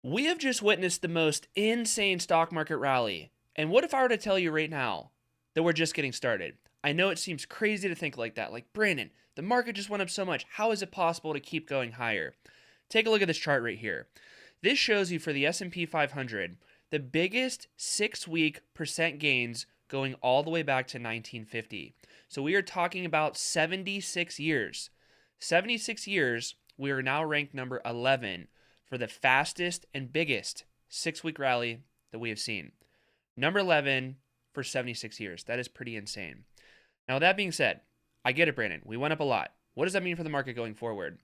We have just witnessed the most insane stock market rally. And what if I were to tell you right now that we're just getting started? I know it seems crazy to think like that. Like, Brandon, the market just went up so much. How is it possible to keep going higher? Take a look at this chart right here. This shows you for the S&P 500, the biggest 6-week percent gains going all the way back to 1950. So we are talking about 76 years. 76 years, we are now ranked number 11 for the fastest and biggest 6-week rally that we have seen. Number 11 for 76 years. That is pretty insane. Now, with that being said, I get it, Brandon. We went up a lot. What does that mean for the market going forward?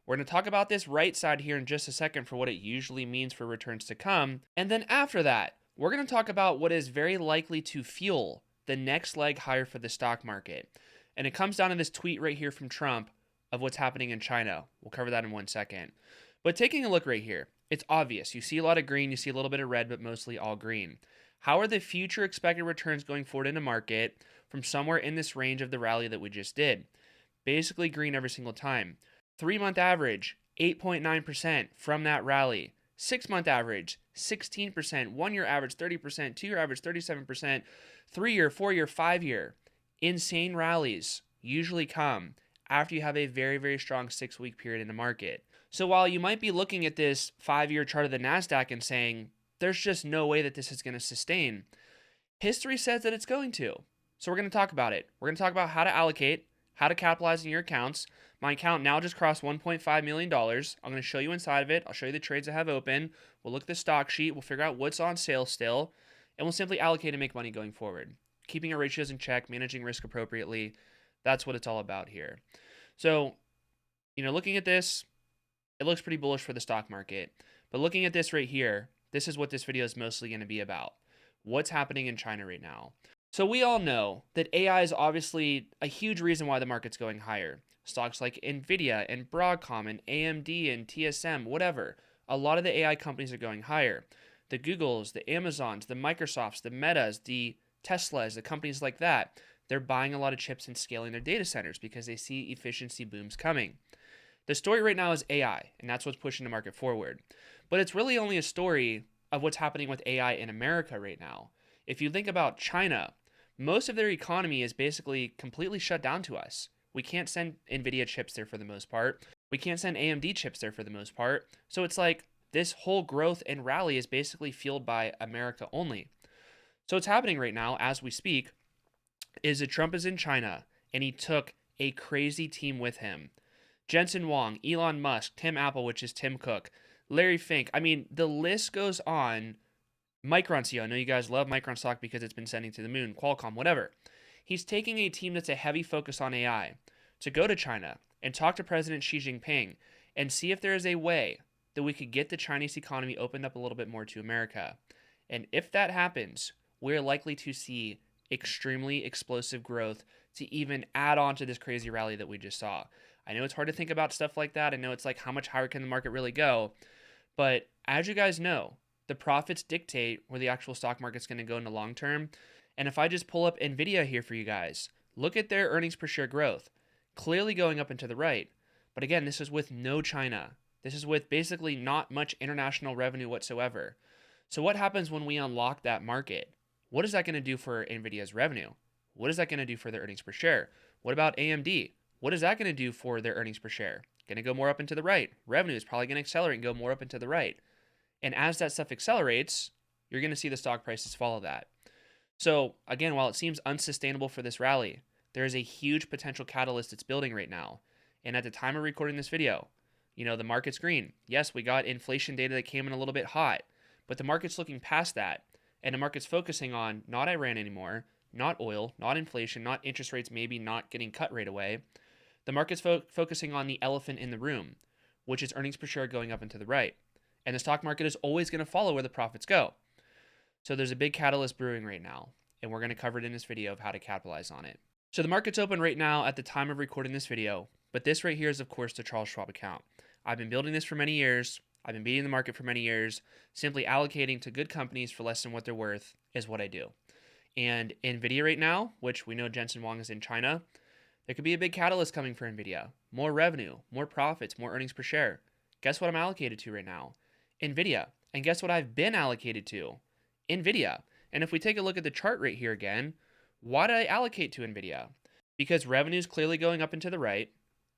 We're going to talk about this right side here in just a second for what it usually means for returns to come. And then after that, we're going to talk about what is very likely to fuel the next leg higher for the stock market. And it comes down to this tweet right here from Trump of what's happening in China. We'll cover that in 1 second. But taking a look right here, it's obvious. You see a lot of green, you see a little bit of red, but mostly all green. How are the future expected returns going forward in the market from somewhere in this range of the rally that we just did? Basically green every single time. 3-month average, 8.9% from that rally. 6-month average, 16%. 1-year average, 30%. 2-year average, 37%. 3-year, 4-year, 5-year. Insane rallies usually come after you have a very, very strong 6-week period in the market. So while you might be looking at this 5-year chart of the NASDAQ and saying, there's just no way that this is going to sustain, history says that it's going to. So we're going to talk about it. We're going to talk about how to allocate, how to capitalize in your accounts. My account now just crossed $1.5 million. I'm going to show you inside of it. I'll show you the trades I have open. We'll look at the stock sheet. We'll figure out what's on sale still. And we'll simply allocate and make money going forward. Keeping our ratios in check, managing risk appropriately. That's what it's all about here. So, looking at this, it looks pretty bullish for the stock market. But looking at this right here, this is what this video is mostly going to be about. What's happening in China right now? So we all know that AI is obviously a huge reason why the market's going higher. Stocks like Nvidia and Broadcom and AMD and TSM, whatever. A lot of the AI companies are going higher. The Googles, the Amazons, the Microsofts, the Metas, the Teslas, the companies like that, they're buying a lot of chips and scaling their data centers because they see efficiency booms coming. The story right now is AI, and that's what's pushing the market forward. But it's really only a story of what's happening with AI in America right now. If you think about China, most of their economy is basically completely shut down to us. We can't send NVIDIA chips there for the most part. We can't send AMD chips there for the most part. So it's like this whole growth and rally is basically fueled by America only. So what's happening right now as we speak is that Trump is in China and he took a crazy team with him. Jensen Huang, Elon Musk, Tim Apple, which is Tim Cook, Larry Fink. I mean, the list goes on. Micron CEO. I know you guys love Micron stock because it's been sending to the moon. Qualcomm, whatever. He's taking a team that's a heavy focus on AI to go to China and talk to President Xi Jinping and see if there is a way that we could get the Chinese economy opened up a little bit more to America. And if that happens, we're likely to see extremely explosive growth to even add on to this crazy rally that we just saw. I know it's hard to think about stuff like that. I know it's like, how much higher can the market really go? But as you guys know, the profits dictate where the actual stock market's going to go in the long term. And if I just pull up Nvidia here for you guys, look at their earnings per share growth, clearly going up and to the right. But again, this is with no China. This is with basically not much international revenue whatsoever. So what happens when we unlock that market? What is that going to do for Nvidia's revenue? What is that going to do for their earnings per share? What about AMD? What is that going to do for their earnings per share? Going to go more up and to the right. Revenue is probably going to accelerate and go more up and to the right. And as that stuff accelerates, you're going to see the stock prices follow that. So again, while it seems unsustainable for this rally, there is a huge potential catalyst that's building right now. And at the time of recording this video, the market's green. Yes, we got inflation data that came in a little bit hot, but the market's looking past that. And the market's focusing on not Iran anymore, not oil, not inflation, not interest rates maybe not getting cut right away. The market's focusing on the elephant in the room, which is earnings per share going up and to the right. And the stock market is always going to follow where the profits go. So there's a big catalyst brewing right now, and we're going to cover it in this video of how to capitalize on it. So the market's open right now at the time of recording this video, but this right here is, of course, the Charles Schwab account. I've been building this for many years. I've been beating the market for many years. Simply allocating to good companies for less than what they're worth is what I do. And Nvidia right now, which we know Jensen Huang is in China, there could be a big catalyst coming for Nvidia. More revenue, more profits, more earnings per share. Guess what I'm allocated to right now? Nvidia And guess what I've been allocated to? NVIDIA. And if we take a look at the chart right here again, why did I allocate to NVIDIA? Because revenue is clearly going up and to the right,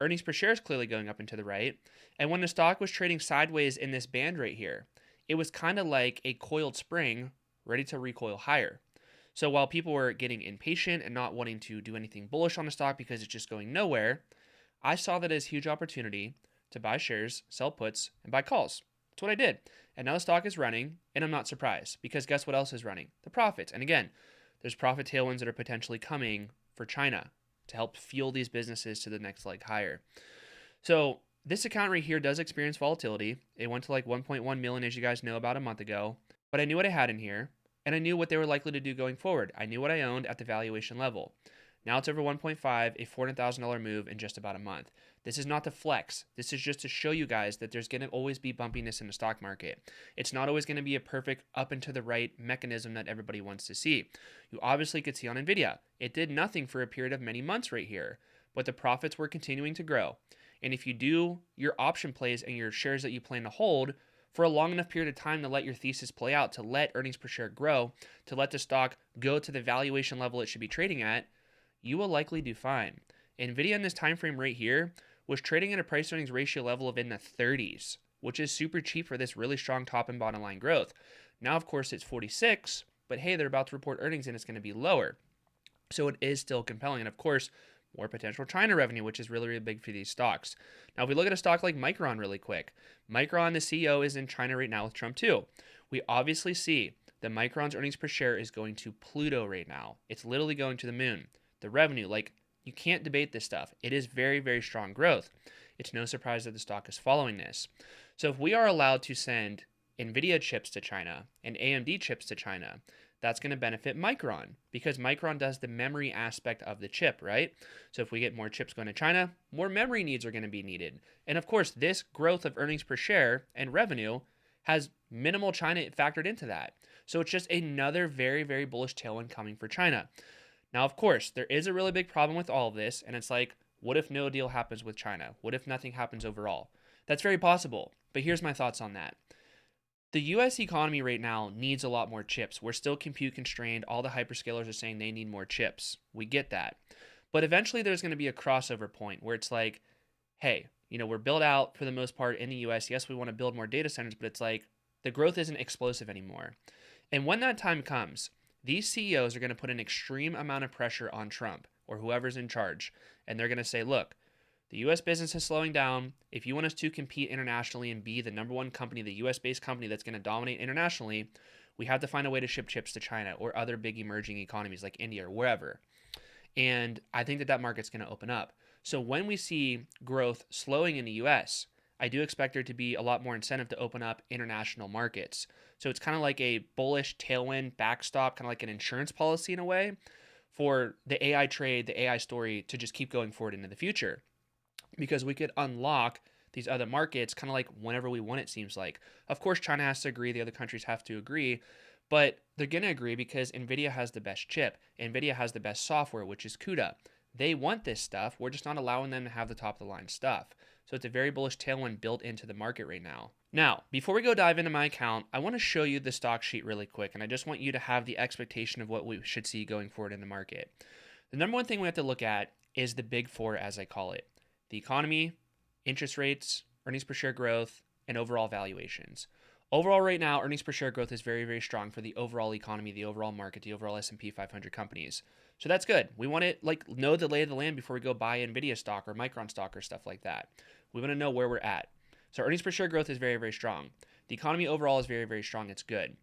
earnings per share is clearly going up and to the right, and when the stock was trading sideways in this band right here, it was kind of like a coiled spring ready to recoil higher. So while people were getting impatient and not wanting to do anything bullish on the stock because it's just going nowhere, I saw that as a huge opportunity to buy shares, sell puts, and buy calls. That's what I did. And now the stock is running, and I'm not surprised because guess what else is running? The profits. And again, there's profit tailwinds that are potentially coming for China to help fuel these businesses to the next leg higher. So this account right here does experience volatility. It went to like 1.1 million, as you guys know, about a month ago. But I knew what I had in here, and I knew what they were likely to do going forward. I knew what I owned at the valuation level. Now it's over 1.5, a $400,000 move in just about a month. This is not to flex. This is just to show you guys that there's going to always be bumpiness in the stock market. It's not always going to be a perfect up and to the right mechanism that everybody wants to see. You obviously could see on NVIDIA. It did nothing for a period of many months right here, but the profits were continuing to grow. And if you do your option plays and your shares that you plan to hold for a long enough period of time to let your thesis play out, to let earnings per share grow, to let the stock go to the valuation level it should be trading at, you will likely do fine. NVIDIA in this time frame right here was trading at a price earnings ratio level of in the 30s, which is super cheap for this really strong top and bottom line growth. Now, of course, it's 46, but hey, they're about to report earnings and it's going to be lower. So it is still compelling. And of course, more potential China revenue, which is really, really big for these stocks. Now, if we look at a stock like Micron really quick, Micron, the CEO, is in China right now with Trump too. We obviously see that Micron's earnings per share is going to Pluto right now. It's literally going to the moon. The revenue, like, you can't debate this stuff. It is very, very strong growth. It's no surprise that the stock is following this. So if we are allowed to send NVIDIA chips to China and AMD chips to China, that's going to benefit Micron because Micron does the memory aspect of the chip, right? So if we get more chips going to China, more memory needs are going to be needed. And of course, this growth of earnings per share and revenue has minimal China factored into that. So it's just another very, very bullish tailwind coming for China. Now, of course, there is a really big problem with all of this, and it's like, what if no deal happens with China? What if nothing happens overall? That's very possible, but here's my thoughts on that. The US economy right now needs a lot more chips. We're still compute constrained. All the hyperscalers are saying they need more chips. We get that. But eventually there's going to be a crossover point where it's like, hey, we're built out for the most part in the US. Yes, we want to build more data centers, but it's like the growth isn't explosive anymore. And when that time comes, these CEOs are going to put an extreme amount of pressure on Trump or whoever's in charge. And they're going to say, look, the U.S. business is slowing down. If you want us to compete internationally and be the number one company, the U.S.-based company that's going to dominate internationally, we have to find a way to ship chips to China or other big emerging economies like India or wherever. And I think that market's going to open up. So when we see growth slowing in the U.S., I do expect there to be a lot more incentive to open up international markets. So it's kind of like a bullish tailwind backstop, kind of like an insurance policy in a way for the AI trade, the AI story to just keep going forward into the future. Because we could unlock these other markets kind of like whenever we want, it seems like. Of course, China has to agree, the other countries have to agree, but they're going to agree because NVIDIA has the best chip. NVIDIA has the best software, which is CUDA. They want this stuff. We're just not allowing them to have the top of the line stuff. So it's a very bullish tailwind built into the market right now. Now, before we go dive into my account, I want to show you the stock sheet really quick, and I just want you to have the expectation of what we should see going forward in the market. The number one thing we have to look at is the big four, as I call it: the economy, interest rates, earnings per share growth, and overall valuations. Overall, right now, earnings per share growth is very, very strong for the overall economy, the overall market, the overall S&P 500 companies. So that's good. We want to know the lay of the land before we go buy NVIDIA stock or Micron stock or stuff like that. We want to know where we're at. So earnings per share growth is very, very strong. The economy overall is very, very strong. It's good.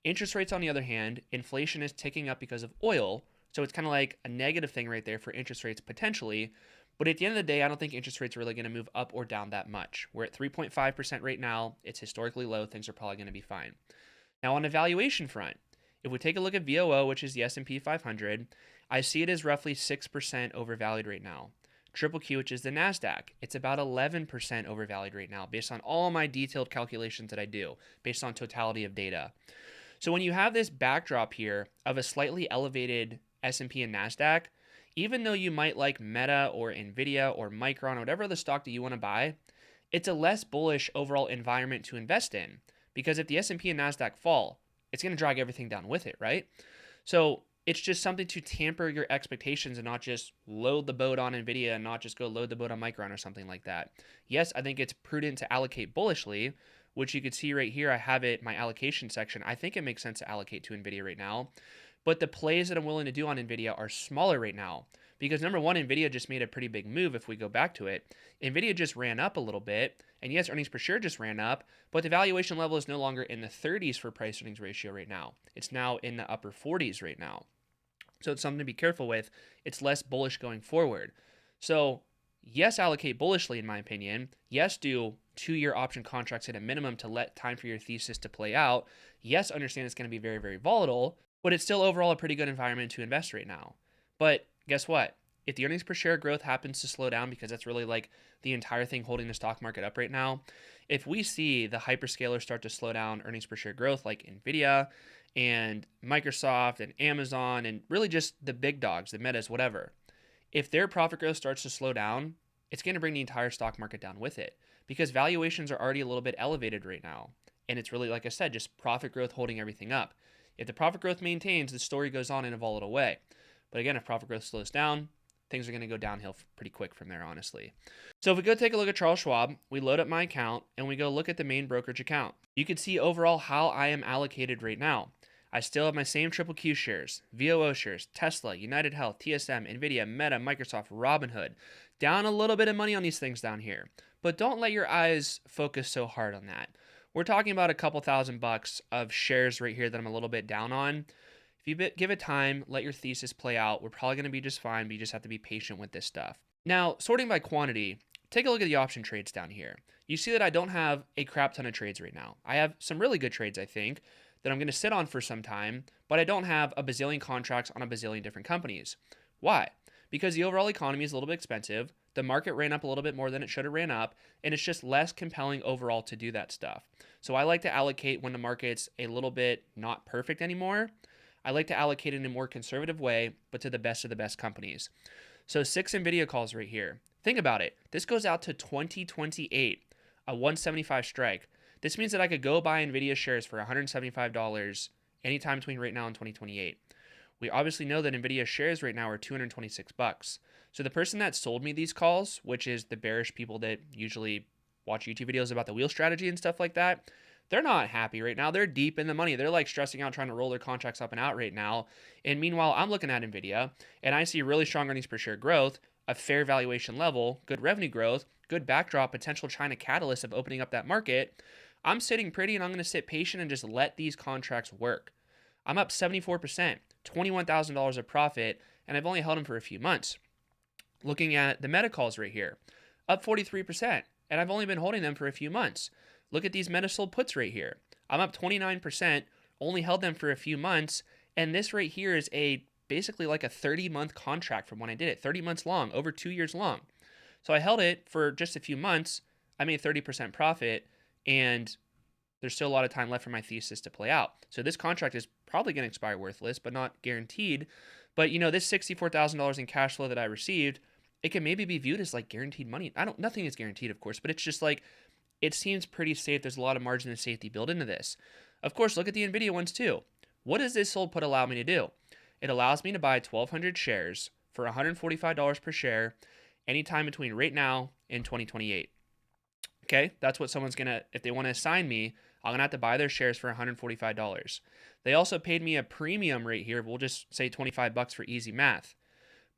Interest rates, on the other hand, inflation is ticking up because of oil. So it's kind of like a negative thing right there for interest rates potentially. But at the end of the day, I don't think interest rates are really going to move up or down that much. We're at 3.5% right now. It's historically low. Things are probably going to be fine. Now, on the valuation front, if we take a look at VOO, which is the S&P 500, I see it as roughly 6% overvalued right now. Triple Q, which is the NASDAQ, it's about 11% overvalued right now based on all my detailed calculations that I do, based on totality of data. So when you have this backdrop here of a slightly elevated S&P and NASDAQ, even though you might like Meta or NVIDIA or Micron or whatever the stock that you want to buy, it's a less bullish overall environment to invest in because if the S&P and NASDAQ fall, it's going to drag everything down with it, right? So it's just something to tamper your expectations and not just load the boat on NVIDIA and not just go load the boat on Micron or something like that. Yes, I think it's prudent to allocate bullishly, which you could see right here. I have it, my allocation section. I think it makes sense to allocate to NVIDIA right now. But the plays that I'm willing to do on NVIDIA are smaller right now because number one, NVIDIA just made a pretty big move if we go back to it. NVIDIA just ran up a little bit, and yes, earnings per share just ran up, but the valuation level is no longer in the 30s for price earnings ratio right now. It's now in the upper 40s right now. So it's something to be careful with. It's less bullish going forward. So yes, allocate bullishly in my opinion. Yes, do 2-year option contracts at a minimum to let time for your thesis to play out. Yes, understand it's going to be very, very volatile, but it's still overall a pretty good environment to invest right now. But guess what? If the earnings per share growth happens to slow down, because that's really like the entire thing holding the stock market up right now, if we see the hyperscalers start to slow down earnings per share growth like NVIDIA and Microsoft and Amazon and really just the big dogs, the Metas, whatever, if their profit growth starts to slow down, it's going to bring the entire stock market down with it because valuations are already a little bit elevated right now. And it's really, like I said, just profit growth holding everything up. If the profit growth maintains, the story goes on in a volatile way. But again, if profit growth slows down, things are going to go downhill pretty quick from there, honestly. So if we go take a look at Charles Schwab, we load up my account and we go look at the main brokerage account. You can see overall how I am allocated right now. I still have my same triple Q shares, VOO shares, Tesla, United Health, TSM, NVIDIA, Meta, Microsoft, Robinhood. Down a little bit of money on these things down here. But don't let your eyes focus so hard on that. We're talking about a couple $1,000 of shares right here that I'm a little bit down on. If you give it time, let your thesis play out, we're probably going to be just fine, but you just have to be patient with this stuff. Now, sorting by quantity, take a look at the option trades down here. You see that I don't have a crap ton of trades right now. I have some really good trades, I think, that I'm going to sit on for some time, but I don't have a bazillion contracts on a bazillion different companies. Why? Because the overall economy is a little bit expensive, the market ran up a little bit more than it should have ran up, and it's just less compelling overall to do that stuff. So I like to allocate when the market's a little bit not perfect anymore. I like to allocate in a more conservative way, but to the best of the best companies. So 6 NVIDIA calls right here. Think about it. This goes out to 2028, a 175 strike. This means that I could go buy NVIDIA shares for $175 anytime between right now and 2028. We obviously know that NVIDIA shares right now are $226. So the person that sold me these calls, which is the bearish people that usually watch YouTube videos about the wheel strategy and stuff like that, they're not happy right now. They're deep in the money. They're like stressing out trying to roll their contracts up and out right now. And meanwhile, I'm looking at NVIDIA and I see really strong earnings per share growth, a fair valuation level, good revenue growth, good backdrop, potential China catalyst of opening up that market. I'm sitting pretty and I'm going to sit patient and just let these contracts work. I'm up 74%, $21,000 of profit, and I've only held them for a few months. Looking at the Meta calls right here, up 43%, and I've only been holding them for a few months. Look at these Meta sold puts right here. I'm up 29%, only held them for a few months, and this right here is basically like a 30-month contract from when I did it, 30 months long, over 2 years long. So I held it for just a few months. I made 30% profit, and there's still a lot of time left for my thesis to play out. So this contract is probably going to expire worthless, but not guaranteed. But this $64,000 in cash flow that I received, it can maybe be viewed as like guaranteed money. Nothing is guaranteed, of course, but it's just like, it seems pretty safe. There's a lot of margin of safety built into this. Of course, look at the NVIDIA ones too. What does this sold put allow me to do? It allows me to buy 1,200 shares for $145 per share anytime between right now and 2028. Okay, that's what someone's gonna, if they want to assign me, I'm gonna have to buy their shares for $145. They also paid me a premium rate here. We'll just say $25 for easy math.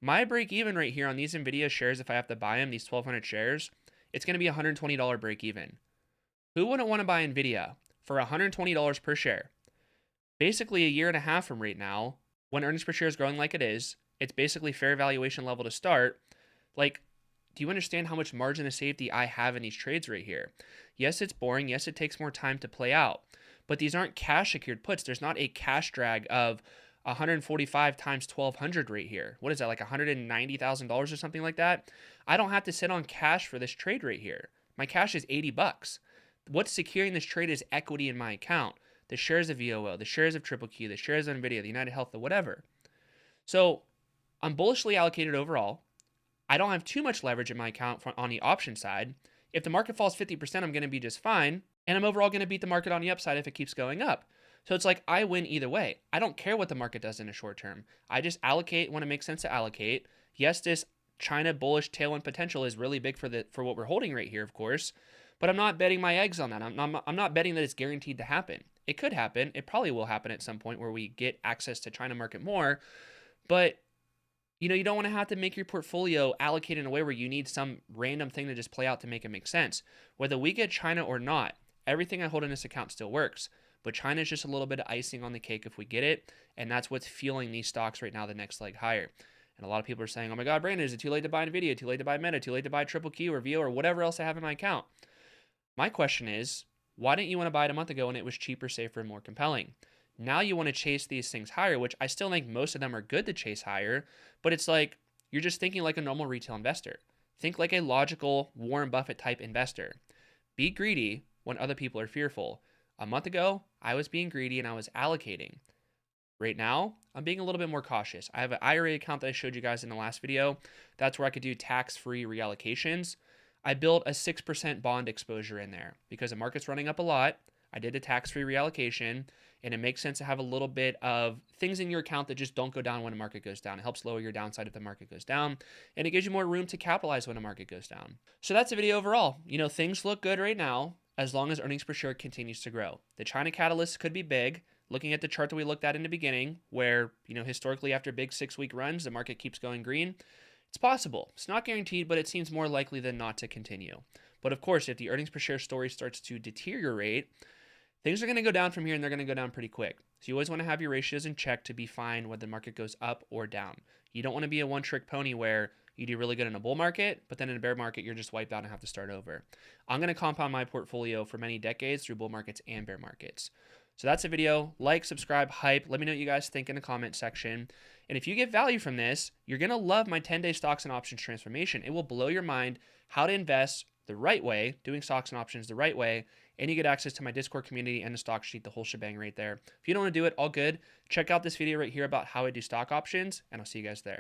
My break even right here on these NVIDIA shares, if I have to buy them, these 1,200 shares, it's going to be a $120 break even. Who wouldn't want to buy NVIDIA for $120 per share? Basically a year and a half from right now, when earnings per share is growing like it is, it's basically fair valuation level to start. Like, do you understand how much margin of safety I have in these trades right here? Yes, it's boring. Yes, it takes more time to play out. But these aren't cash secured puts. There's not a cash drag of 145 times 1,200 right here. What is that, like $190,000 or something like that? I don't have to sit on cash for this trade right here. My cash is $80. What's securing this trade is equity in my account. The shares of VOO, the shares of Triple Q, the shares of NVIDIA, the United Health, the whatever. So I'm bullishly allocated overall. I don't have too much leverage in my account on the option side. If the market falls 50%, I'm going to be just fine. and I'm overall going to beat the market on the upside if it keeps going up. So it's like I win either way. I don't care what the market does in the short term. I just allocate when it makes sense to allocate. Yes, this China bullish tailwind potential is really big for what we're holding right here, of course, but I'm not betting my eggs on that. I'm not betting that it's guaranteed to happen. It could happen. It probably will happen at some point where we get access to China market more, but you don't want to have to make your portfolio allocate in a way where you need some random thing to just play out to make it make sense. Whether we get China or not, everything I hold in this account still works. But China is just a little bit of icing on the cake if we get it, and that's what's fueling these stocks right now the next leg higher. And a lot of people are saying, oh my God, Brandon, is it too late to buy NVIDIA, too late to buy Meta, too late to buy Triple Q or VO or whatever else I have in my account? My question is, why didn't you want to buy it a month ago when it was cheaper, safer, and more compelling? Now you want to chase these things higher, which I still think most of them are good to chase higher, but it's like you're just thinking like a normal retail investor. Think like a logical Warren Buffett type investor. Be greedy when other people are fearful. A month ago, I was being greedy and I was allocating. Right now, I'm being a little bit more cautious. I have an IRA account that I showed you guys in the last video. That's where I could do tax-free reallocations. I built a 6% bond exposure in there because the market's running up a lot. I did a tax-free reallocation, and it makes sense to have a little bit of things in your account that just don't go down when the market goes down. It helps lower your downside if the market goes down, and it gives you more room to capitalize when the market goes down. So that's the video overall. Things look good right now as long as earnings per share continues to grow. The China catalyst could be big. Looking at the chart that we looked at in the beginning, where, historically after big 6-week runs, the market keeps going green, it's possible. It's not guaranteed, but it seems more likely than not to continue. But of course, if the earnings per share story starts to deteriorate, things are going to go down from here, and they're going to go down pretty quick. So you always want to have your ratios in check to be fine when the market goes up or down. You don't want to be a one-trick pony where you do really good in a bull market, but then in a bear market, you're just wiped out and have to start over. I'm going to compound my portfolio for many decades through bull markets and bear markets. So that's the video. Like, subscribe, hype. Let me know what you guys think in the comment section. And if you get value from this, you're going to love my 10-day stocks and options transformation. It will blow your mind how to invest the right way, doing stocks and options the right way, and you get access to my Discord community and the stock sheet, the whole shebang right there. If you don't want to do it, all good. Check out this video right here about how I do stock options, and I'll see you guys there.